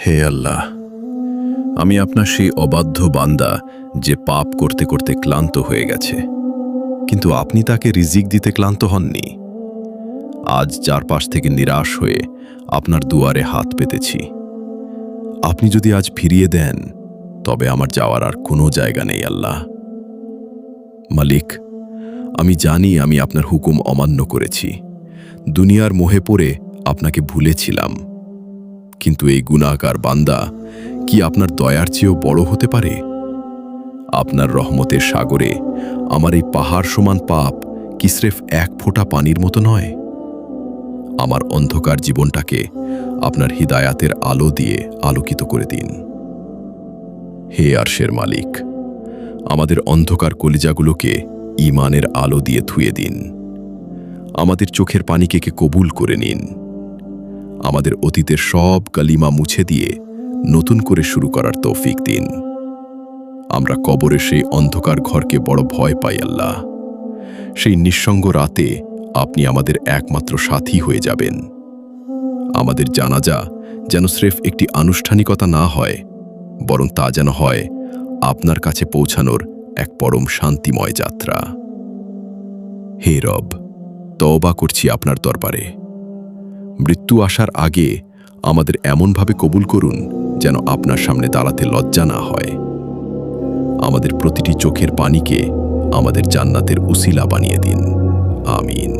হে আল্লাহ, আমি আপনার সেই অবাধ্য বান্দা যে পাপ করতে করতে ক্লান্ত হয়ে গেছে, কিন্তু আপনি তাকে রিজিক দিতে ক্লান্ত হননি। আজ চারপাশ থেকে নিরাশ হয়ে আপনার দুয়ারে হাত পেতেছি। আপনি যদি আজ ফিরিয়ে দেন, তবে আমার যাওয়ার আর কোনো জায়গা নেই আল্লাহ। মালিক, আমি জানি আমি আপনার হুকুম অমান্য করেছি, দুনিয়ার মোহে পড়ে আপনাকে ভুলেছিলাম। কিন্তু এই গুনাহগার বান্দা কি আপনার দয়ার চেয়েও বড় হতে পারে? আপনার রহমতের সাগরে আমার এই পাহাড় সমান পাপ কি স্রেফ এক ফোঁটা পানির মতো নয়? আমার অন্ধকার জীবনটাকে আপনার হিদায়াতের আলো দিয়ে আলোকিত করে দিন। হে আরশের মালিক, আমাদের অন্ধকার কলিজাগুলোকে ঈমানের আলো দিয়ে ধুয়ে দিন। আমাদের চোখের পানিকে কবুল করে নিন। আমাদের অতীতের সব কালিমা মুছে দিয়ে নতুন করে শুরু করার তৌফিক দিন। আমরা কবরের সেই অন্ধকার ঘরকে বড় ভয় পাই আল্লাহ। সেই নিঃসঙ্গ রাতে আপনি আমাদের একমাত্র সাথী হয়ে যাবেন। আমাদের জানাজা যেন স্রেফ একটি আনুষ্ঠানিকতা না হয়, বরং তা যেন হয় আপনার কাছে পৌঁছানোর এক পরম শান্তিময় যাত্রা। হে রব, তওবা করছি আপনার দরবারে। মৃত্যু আসার আগে আমাদের এমনভাবে কবুল করুন যেন আপনার সামনে দাঁড়াতে লজ্জা না হয়। আমাদের প্রতিটি চোখের পানিকে আমাদের জান্নাতের উসিলা বানিয়ে দিন। আমিন।